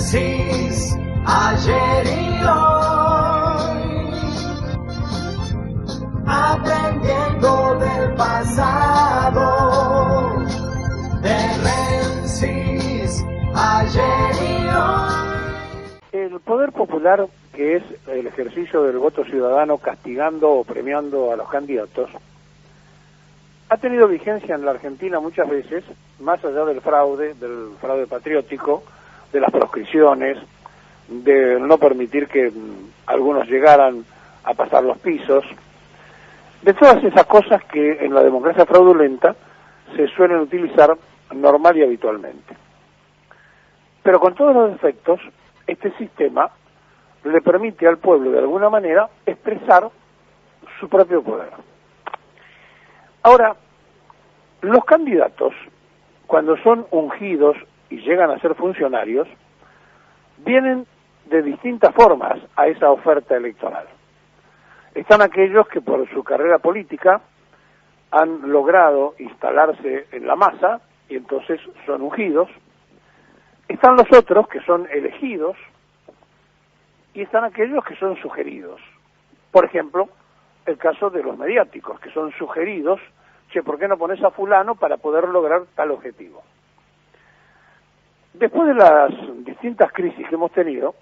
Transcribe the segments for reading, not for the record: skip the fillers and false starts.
Génesis, ayer y hoy, aprendiendo del pasado. Génesis, ayer y hoy. El poder popular, que es el ejercicio del voto ciudadano castigando o premiando a los candidatos, ha tenido vigencia en la Argentina muchas veces, más allá del fraude patriótico, de las proscripciones, de no permitir que algunos llegaran a pasar los pisos, de todas esas cosas que en la democracia fraudulenta se suelen utilizar normal y habitualmente. Pero con todos los defectos, este sistema le permite al pueblo de alguna manera expresar su propio poder. Ahora, los candidatos, cuando son ungidos y llegan a ser funcionarios, vienen de distintas formas a esa oferta electoral. Están aquellos que por su carrera política han logrado instalarse en la masa y entonces son ungidos. Están los otros que son elegidos y están aquellos que son sugeridos. Por ejemplo, el caso de los mediáticos, que son sugeridos, che, ¿por qué no pones a fulano para poder lograr tal objetivo? Después de las distintas crisis que hemos tenido,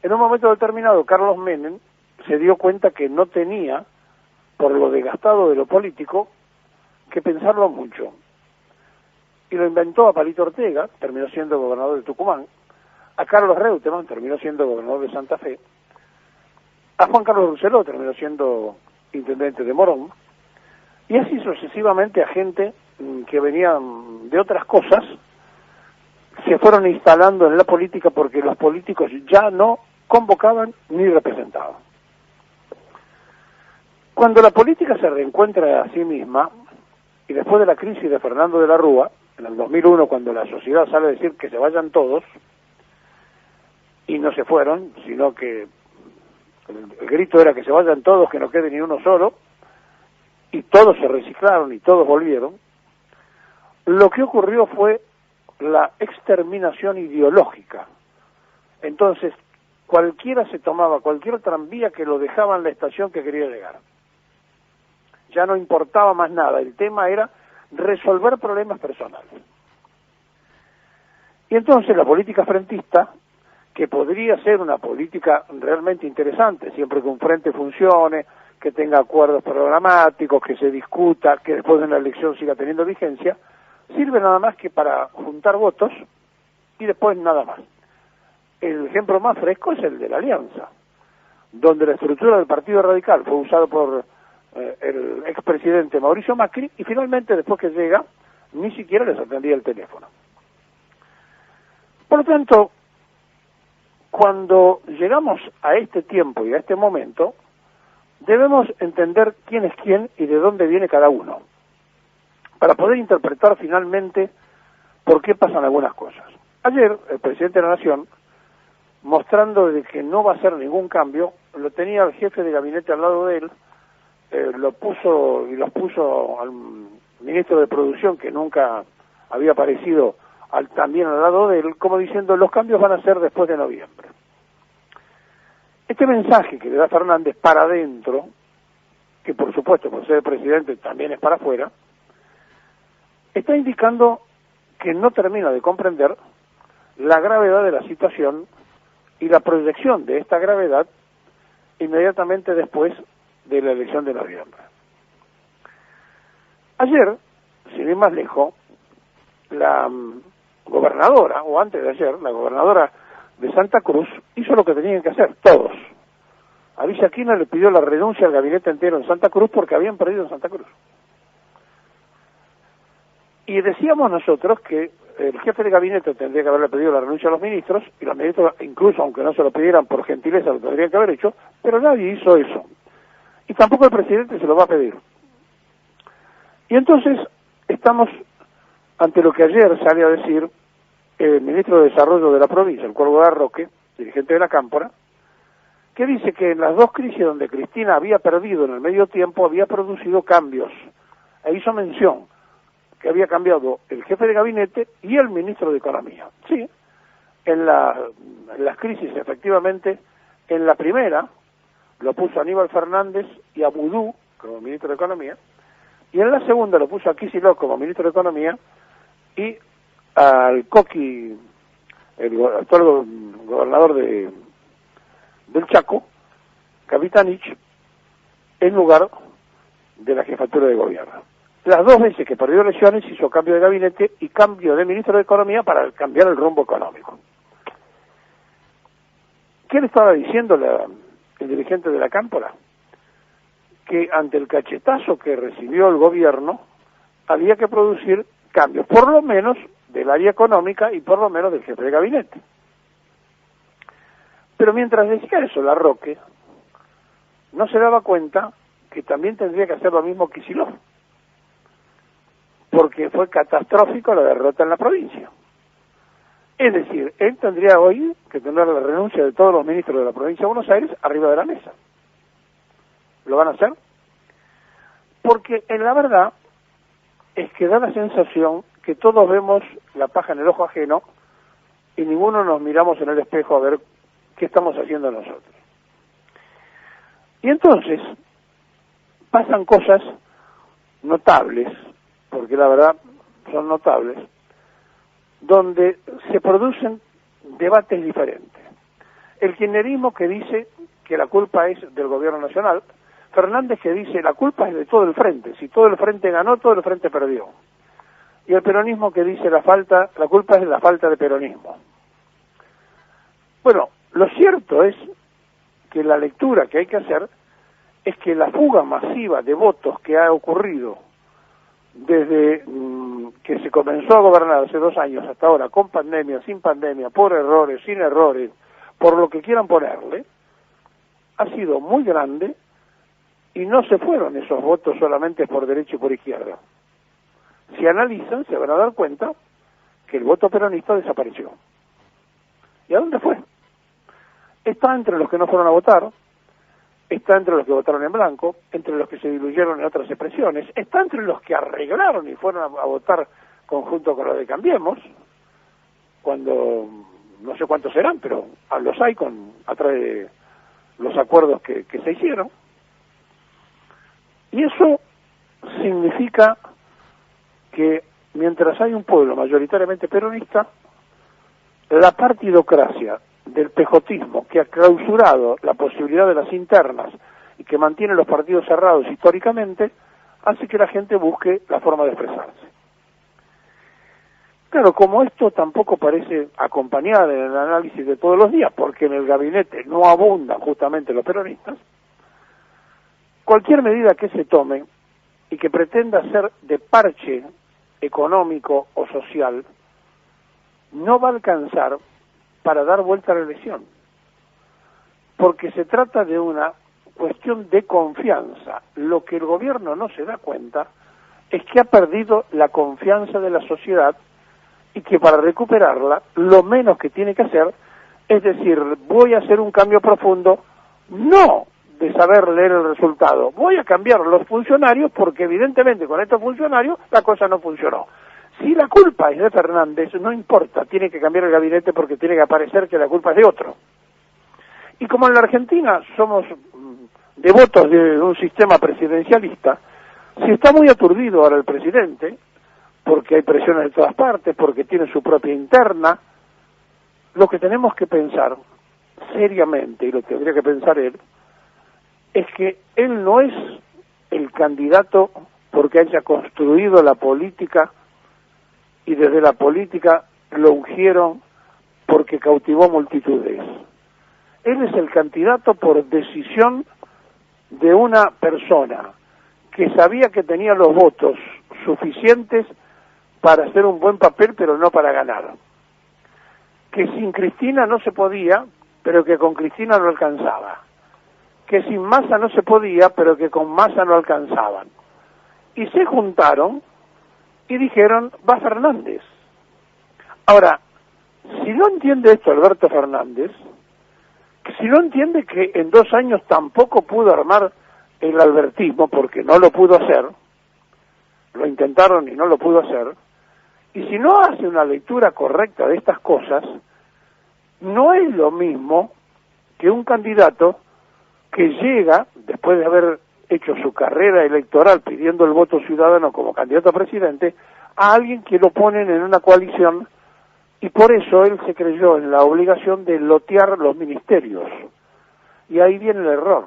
en un momento determinado Carlos Menem se dio cuenta que no tenía, por lo desgastado de lo político, que pensarlo mucho. Y lo inventó a Palito Ortega, terminó siendo gobernador de Tucumán, a Carlos Reutemann, terminó siendo gobernador de Santa Fe, a Juan Carlos Rousselot, terminó siendo intendente de Morón, y así sucesivamente a gente que venían de otras cosas, se fueron instalando en la política porque los políticos ya no convocaban ni representaban. Cuando la política se reencuentra a sí misma, y después de la crisis de Fernando de la Rúa, en el 2001, cuando la sociedad sale a decir que se vayan todos, y no se fueron, sino que el grito era que se vayan todos, que no quede ni uno solo, y todos se reciclaron y todos volvieron, lo que ocurrió fue la exterminación ideológica. Entonces, cualquiera se tomaba, cualquier tranvía que lo dejaba en la estación que quería llegar. Ya no importaba más nada, el tema era resolver problemas personales. Y entonces la política frentista, que podría ser una política realmente interesante, siempre que un frente funcione, que tenga acuerdos programáticos, que se discuta, que después de una elección siga teniendo vigencia, sirve nada más que para juntar votos y después nada más. El ejemplo más fresco es el de la Alianza, donde la estructura del Partido Radical fue usada por el expresidente Mauricio Macri y finalmente después que llega ni siquiera les atendía el teléfono. Por lo tanto, cuando llegamos a este tiempo y a este momento, debemos entender quién es quién y de dónde viene cada uno, para poder interpretar finalmente por qué pasan algunas cosas. Ayer, el presidente de la Nación, mostrando de que no va a hacer ningún cambio, lo tenía el jefe de gabinete al lado de él, los puso al ministro de Producción, que nunca había aparecido también al lado de él, como diciendo, los cambios van a ser después de noviembre. Este mensaje que le da Fernández para adentro, que por supuesto por ser presidente también es para afuera, está indicando que no termina de comprender la gravedad de la situación y la proyección de esta gravedad inmediatamente después de la elección de noviembre. Ayer, sin ir más lejos, la gobernadora, o antes de ayer, la gobernadora de Santa Cruz hizo lo que tenían que hacer, todos. A Villa Quina le pidió la renuncia al gabinete entero en Santa Cruz porque habían perdido en Santa Cruz. Y decíamos nosotros que el jefe de gabinete tendría que haberle pedido la renuncia a los ministros, y los ministros, incluso aunque no se lo pidieran por gentileza, lo tendrían que haber hecho, pero nadie hizo eso. Y tampoco el presidente se lo va a pedir. Y entonces estamos ante lo que ayer sale a decir el ministro de Desarrollo de la provincia, el Cuervo de Roque, dirigente de la Cámpora, que dice que en las dos crisis donde Cristina había perdido en el medio tiempo, había producido cambios. E hizo mención que había cambiado el jefe de gabinete y el ministro de Economía. Sí, en las crisis, efectivamente, en la primera lo puso Aníbal Fernández y a Boudou como ministro de Economía, y en la segunda lo puso a Kicillof como ministro de Economía y al Coqui, el actual gobernador del Chaco, Capitanich, en lugar de la jefatura de gobierno. Las dos veces que perdió elecciones hizo cambio de gabinete y cambio de ministro de Economía para cambiar el rumbo económico. ¿Qué le estaba diciendo el dirigente de la Cámpora? Que ante el cachetazo que recibió el gobierno había que producir cambios, por lo menos del área económica y por lo menos del jefe de gabinete. Pero mientras decía eso Larroque, no se daba cuenta que también tendría que hacer lo mismo Kicillof, porque fue catastrófico la derrota en la provincia. Es decir, él tendría hoy que tener la renuncia de todos los ministros de la provincia de Buenos Aires arriba de la mesa. ¿Lo van a hacer? Porque en la verdad es que da la sensación que todos vemos la paja en el ojo ajeno y ninguno nos miramos en el espejo a ver qué estamos haciendo nosotros. Y entonces pasan cosas notables, porque la verdad son notables, donde se producen debates diferentes. El kirchnerismo que dice que la culpa es del gobierno nacional, Fernández que dice la culpa es de todo el frente, si todo el frente ganó, todo el frente perdió. Y el peronismo que dice la culpa es de la falta de peronismo. Bueno, lo cierto es que la lectura que hay que hacer es que la fuga masiva de votos que ha ocurrido desde que se comenzó a gobernar hace 2 años hasta ahora, con pandemia, sin pandemia, por errores, sin errores, por lo que quieran ponerle, ha sido muy grande y no se fueron esos votos solamente por derecha y por izquierda. Si analizan, se van a dar cuenta que el voto peronista desapareció. ¿Y a dónde fue? Está entre los que no fueron a votar, está entre los que votaron en blanco, entre los que se diluyeron en otras expresiones, está entre los que arreglaron y fueron a votar conjunto con los de Cambiemos, cuando no sé cuántos serán, pero los hay a través de los acuerdos que se hicieron. Y eso significa que mientras hay un pueblo mayoritariamente peronista, la partidocracia del pejotismo, que ha clausurado la posibilidad de las internas y que mantiene los partidos cerrados históricamente, hace que la gente busque la forma de expresarse. Claro, como esto tampoco parece acompañar en el análisis de todos los días, porque en el gabinete no abundan justamente los peronistas, cualquier medida que se tome y que pretenda ser de parche económico o social, no va a alcanzar para dar vuelta a la elección, porque se trata de una cuestión de confianza. Lo que el gobierno no se da cuenta es que ha perdido la confianza de la sociedad y que para recuperarla lo menos que tiene que hacer es decir, voy a hacer un cambio profundo, no de saber leer el resultado, voy a cambiar los funcionarios porque evidentemente con estos funcionarios la cosa no funcionó. Si la culpa es de Fernández, no importa, tiene que cambiar el gabinete porque tiene que aparecer que la culpa es de otro. Y como en la Argentina somos devotos de un sistema presidencialista, si está muy aturdido ahora el presidente, porque hay presiones de todas partes, porque tiene su propia interna, lo que tenemos que pensar seriamente, y lo tendría que pensar él, es que él no es el candidato porque haya construido la política y desde la política lo ungieron porque cautivó multitudes. Él es el candidato por decisión de una persona que sabía que tenía los votos suficientes para hacer un buen papel, pero no para ganar. Que sin Cristina no se podía, pero que con Cristina lo alcanzaba. Que sin Massa no se podía, pero que con Massa no alcanzaban. Y se juntaron y dijeron, va Fernández. Ahora, si no entiende esto Alberto Fernández, si no entiende que en 2 años tampoco pudo armar el albertismo, porque no lo pudo hacer, lo intentaron y no lo pudo hacer, y si no hace una lectura correcta de estas cosas, No es lo mismo que un candidato que llega, después de haber hecho su carrera electoral pidiendo el voto ciudadano como candidato a presidente, a alguien que lo ponen en una coalición, y por eso él se creyó en la obligación de lotear los ministerios. Y ahí viene el error.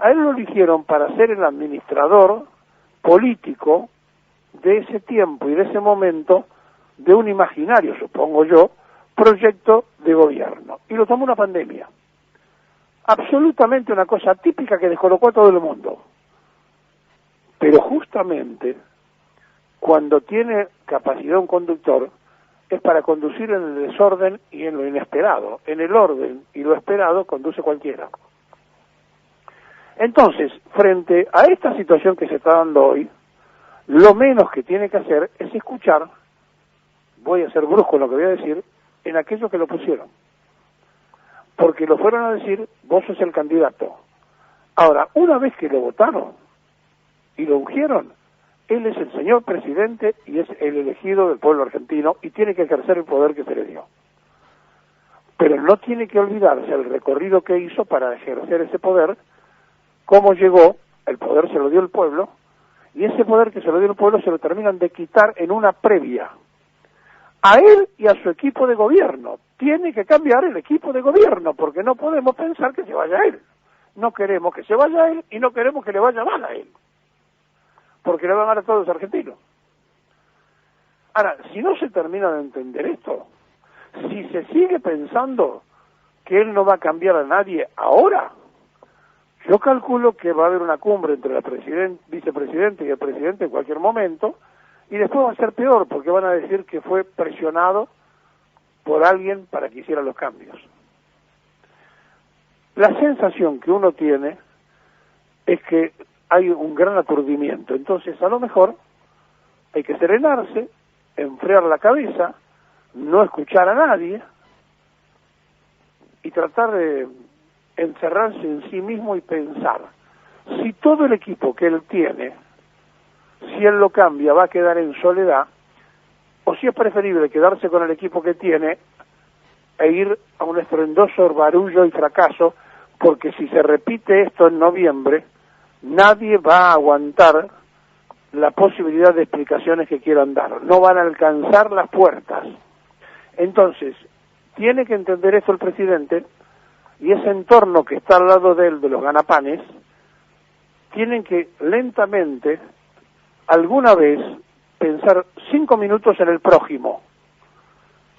A él lo eligieron para ser el administrador político de ese tiempo y de ese momento de un imaginario, supongo yo, proyecto de gobierno. Y lo tomó una pandemia. Absolutamente una cosa típica que descolocó a todo el mundo. Pero justamente cuando tiene capacidad un conductor es para conducir en el desorden y en lo inesperado. En el orden y lo esperado conduce cualquiera. Entonces, frente a esta situación que se está dando hoy, lo menos que tiene que hacer es escuchar, voy a ser brusco en lo que voy a decir, en aquellos que lo pusieron. Porque lo fueron a decir, vos sos el candidato. Ahora, una vez que lo votaron y lo ungieron, él es el señor presidente y es el elegido del pueblo argentino y tiene que ejercer el poder que se le dio. Pero no tiene que olvidarse el recorrido que hizo para ejercer ese poder, cómo llegó, el poder se lo dio el pueblo, y ese poder que se lo dio el pueblo se lo terminan de quitar en una previa. A él y a su equipo de gobierno. Tiene que cambiar el equipo de gobierno, porque no podemos pensar que se vaya él. No queremos que se vaya él y no queremos que le vaya mal a él. Porque le va mal a todos los argentinos. Ahora, si no se termina de entender esto, si se sigue pensando que él no va a cambiar a nadie ahora, yo calculo que va a haber una cumbre entre el vicepresidente y el presidente en cualquier momento, y después va a ser peor, porque van a decir que fue presionado por alguien para que hiciera los cambios. La sensación que uno tiene es que hay un gran aturdimiento, entonces a lo mejor hay que serenarse, enfriar la cabeza, no escuchar a nadie y tratar de encerrarse en sí mismo y pensar, si todo el equipo que él tiene, si él lo cambia, va a quedar en soledad, o si es preferible quedarse con el equipo que tiene e ir a un estruendoso barullo y fracaso, porque si se repite esto en noviembre, nadie va a aguantar la posibilidad de explicaciones que quieran dar, no van a alcanzar las puertas. Entonces, tiene que entender esto el presidente, y ese entorno que está al lado de él, de los ganapanes, tienen que lentamente, alguna vez, pensar 5 minutos en el prójimo,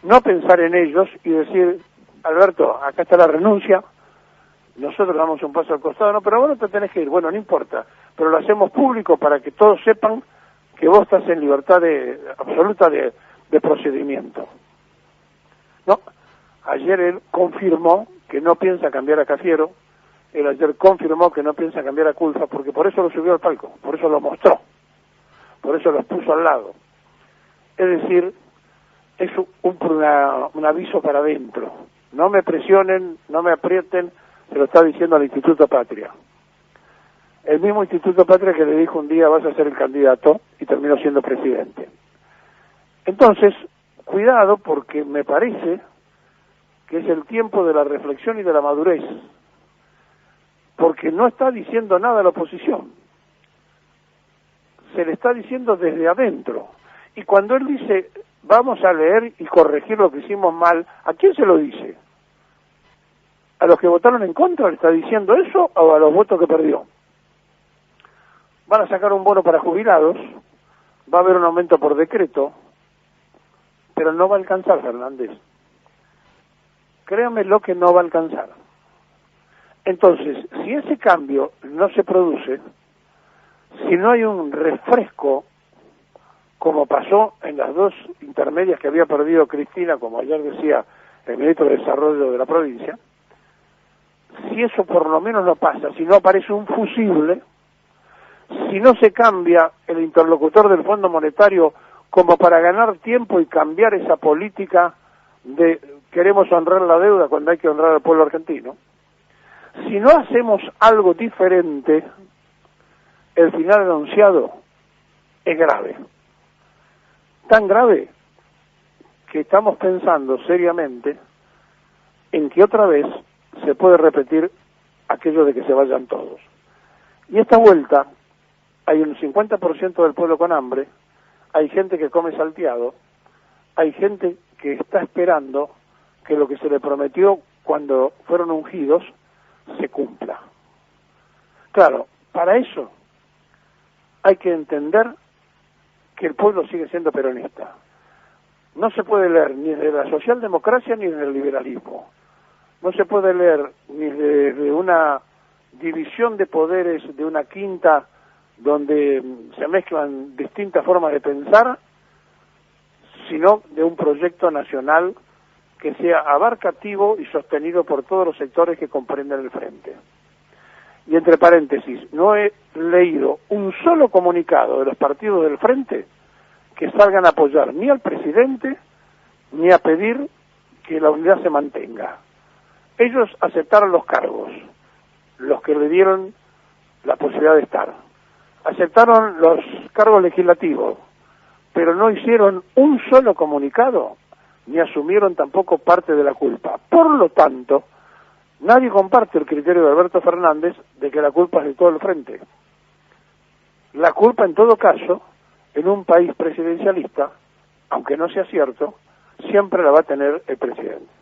no pensar en ellos y decir, Alberto, acá está la renuncia, nosotros damos un paso al costado, no, pero vos no te tenés que ir, bueno, no importa, pero lo hacemos público para que todos sepan que vos estás en libertad absoluta de procedimiento. No, ayer él confirmó que no piensa cambiar a Cafiero, él ayer confirmó que no piensa cambiar a Culfa, porque por eso lo subió al palco, por eso lo mostró, por eso los puso al lado. Es decir, es un aviso para adentro. No me presionen, no me aprieten, se lo está diciendo al Instituto Patria. El mismo Instituto Patria que le dijo un día vas a ser el candidato y terminó siendo presidente. Entonces, cuidado, porque me parece que es el tiempo de la reflexión y de la madurez, porque no está diciendo nada a la oposición, se le está diciendo desde adentro, y cuando él dice vamos a leer y corregir lo que hicimos mal, ¿a quién se lo dice? ¿A los que votaron en contra le está diciendo eso o a los votos que perdió? Van a sacar un bono para jubilados, va a haber un aumento por decreto, pero no va a alcanzar, Fernández. Créame lo que no va a alcanzar. Entonces, si ese cambio no se produce, si no hay un refresco, como pasó en las dos intermedias que había perdido Cristina, como ayer decía el ministro de Desarrollo de la provincia, si eso por lo menos no pasa, si no aparece un fusible, si no se cambia el interlocutor del Fondo Monetario como para ganar tiempo y cambiar esa política de queremos honrar la deuda cuando hay que honrar al pueblo argentino, si no hacemos algo diferente, el final anunciado es grave. Tan grave que estamos pensando seriamente en que otra vez se puede repetir aquello de que se vayan todos. Y esta vuelta hay un 50% del pueblo con hambre, hay gente que come salteado, hay gente que está esperando que lo que se le prometió cuando fueron ungidos se cumpla. Claro, para eso hay que entender que el pueblo sigue siendo peronista. No se puede leer ni de la socialdemocracia ni del liberalismo. No se puede leer ni de una división de poderes de una quinta donde se mezclan distintas formas de pensar, sino de un proyecto nacional que sea abarcativo y sostenido por todos los sectores que comprenden el frente. Y entre paréntesis, no he leído un solo comunicado de los partidos del frente que salgan a apoyar ni al presidente ni a pedir que la unidad se mantenga. Ellos aceptaron los cargos, los que le dieron la posibilidad de estar. Aceptaron los cargos legislativos, pero no hicieron un solo comunicado, ni asumieron tampoco parte de la culpa. Por lo tanto, nadie comparte el criterio de Alberto Fernández de que la culpa es de todo el frente. La culpa, en todo caso, en un país presidencialista, aunque no sea cierto, siempre la va a tener el presidente.